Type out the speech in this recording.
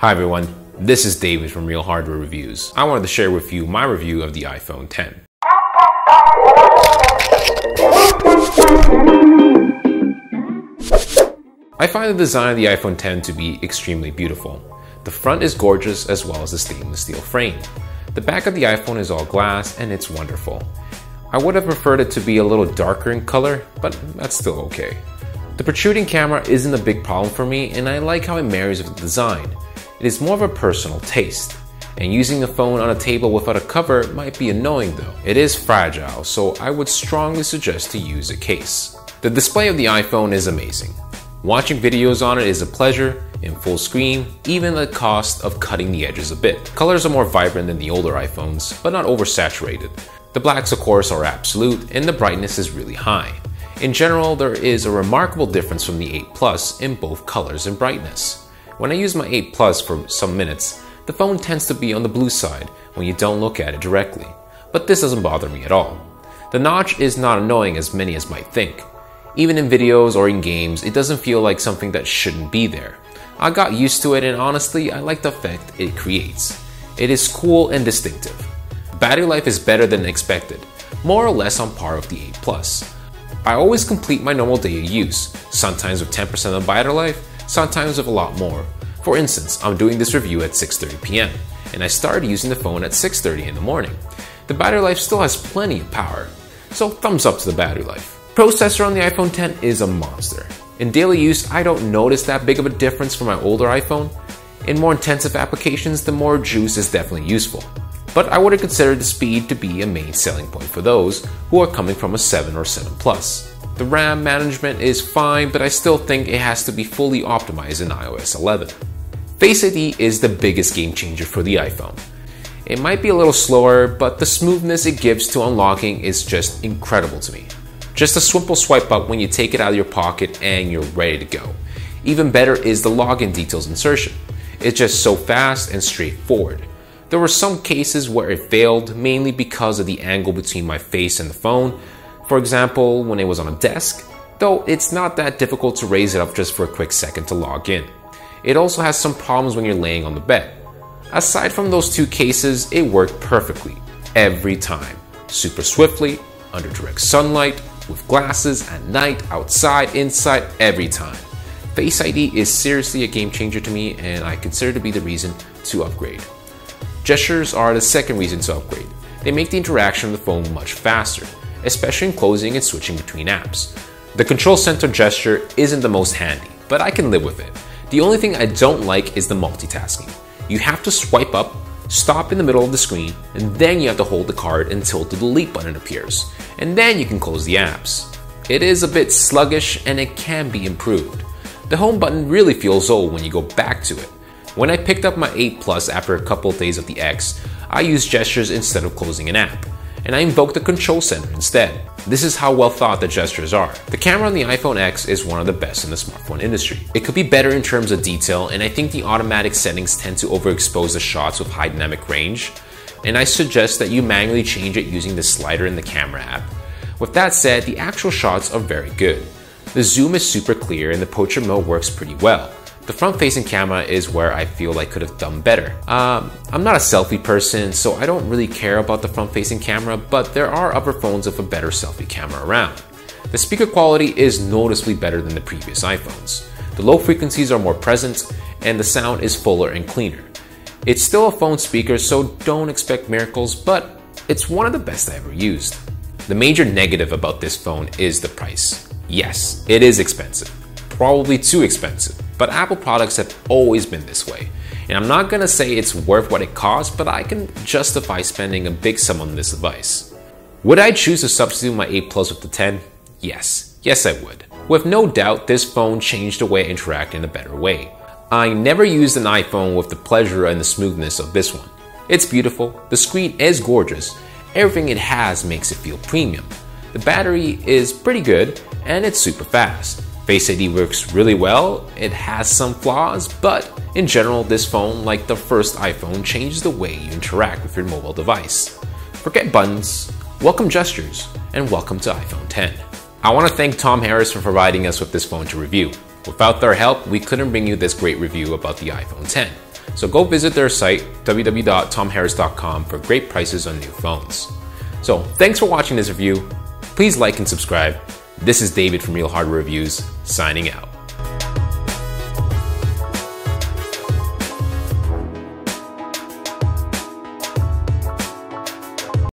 Hi everyone, this is David from Real Hardware Reviews. I wanted to share with you my review of the iPhone X. I find the design of the iPhone X to be extremely beautiful. The front is gorgeous as well as the stainless steel frame. The back of the iPhone is all glass and it's wonderful. I would have preferred it to be a little darker in color, but that's still okay. The protruding camera isn't a big problem for me and I like how it marries with the design. It is more of a personal taste, and using the phone on a table without a cover might be annoying though. It is fragile, so I would strongly suggest to use a case. The display of the iPhone is amazing. Watching videos on it is a pleasure, in full screen, even at the cost of cutting the edges a bit. Colors are more vibrant than the older iPhones, but not oversaturated. The blacks of course are absolute, and the brightness is really high. In general, there is a remarkable difference from the 8 Plus in both colors and brightness. When I use my 8 Plus for some minutes, the phone tends to be on the blue side when you don't look at it directly, but this doesn't bother me at all. The notch is not annoying as many as might think. Even in videos or in games, it doesn't feel like something that shouldn't be there. I got used to it and honestly, I like the effect it creates. It is cool and distinctive. Battery life is better than expected, more or less on par with the 8 Plus. I always complete my normal day of use, sometimes with 10% of battery life, sometimes with a lot more. For instance, I'm doing this review at 6:30 p.m. and I started using the phone at 6:30 in the morning. The battery life still has plenty of power, so thumbs up to the battery life. Processor on the iPhone X is a monster. In daily use, I don't notice that big of a difference from my older iPhone. In more intensive applications, the more juice is definitely useful. But I would have considered the speed to be a main selling point for those who are coming from a 7 or 7 Plus. The RAM management is fine, but I still think it has to be fully optimized in iOS 11. FaceID is the biggest game changer for the iPhone. It might be a little slower, but the smoothness it gives to unlocking is just incredible to me. Just a simple swipe up when you take it out of your pocket and you're ready to go. Even better is the login details insertion. It's just so fast and straightforward. There were some cases where it failed, mainly because of the angle between my face and the phone. For example, when it was on a desk, though it's not that difficult to raise it up just for a quick second to log in. It also has some problems when you're laying on the bed. Aside from those two cases, it worked perfectly, every time. Super swiftly, under direct sunlight, with glasses, at night, outside, inside, every time. Face ID is seriously a game changer to me and I consider to be the reason to upgrade. Gestures are the second reason to upgrade. They make the interaction of the phone much faster, especially in closing and switching between apps. The control center gesture isn't the most handy, but I can live with it. The only thing I don't like is the multitasking. You have to swipe up, stop in the middle of the screen, and then you have to hold the card until the delete button appears, and then you can close the apps. It is a bit sluggish and it can be improved. The home button really feels old when you go back to it. When I picked up my 8 Plus after a couple of days of the X, I used gestures instead of closing an app, and I invoked the control center instead. This is how well thought the gestures are. The camera on the iPhone X is one of the best in the smartphone industry. It could be better in terms of detail, and I think the automatic settings tend to overexpose the shots with high dynamic range, and I suggest that you manually change it using the slider in the camera app. With that said, the actual shots are very good. The zoom is super clear and the portrait mode works pretty well. The front-facing camera is where I feel I could have done better. I'm not a selfie person, so I don't really care about the front-facing camera, but there are other phones with a better selfie camera around. The speaker quality is noticeably better than the previous iPhones. The low frequencies are more present, and the sound is fuller and cleaner. It's still a phone speaker, so don't expect miracles, but it's one of the best I ever used. The major negative about this phone is the price. Yes, it is expensive. Probably too expensive, but Apple products have always been this way. And I'm not gonna say it's worth what it costs, but I can justify spending a big sum on this device. Would I choose to substitute my 8 Plus with the 10? Yes. Yes, I would. With no doubt, this phone changed the way I interact in a better way. I never used an iPhone with the pleasure and the smoothness of this one. It's beautiful, the screen is gorgeous, everything it has makes it feel premium. The battery is pretty good, and it's super fast. Face ID works really well, it has some flaws, but in general this phone, like the first iPhone, changes the way you interact with your mobile device. Forget buttons, welcome gestures, and welcome to iPhone X. I want to thank Tom Harris for providing us with this phone to review. Without their help, we couldn't bring you this great review about the iPhone X. So go visit their site, www.tomharris.com, for great prices on new phones. So thanks for watching this review. Please like and subscribe. This is David from Real Hardware Reviews, signing out.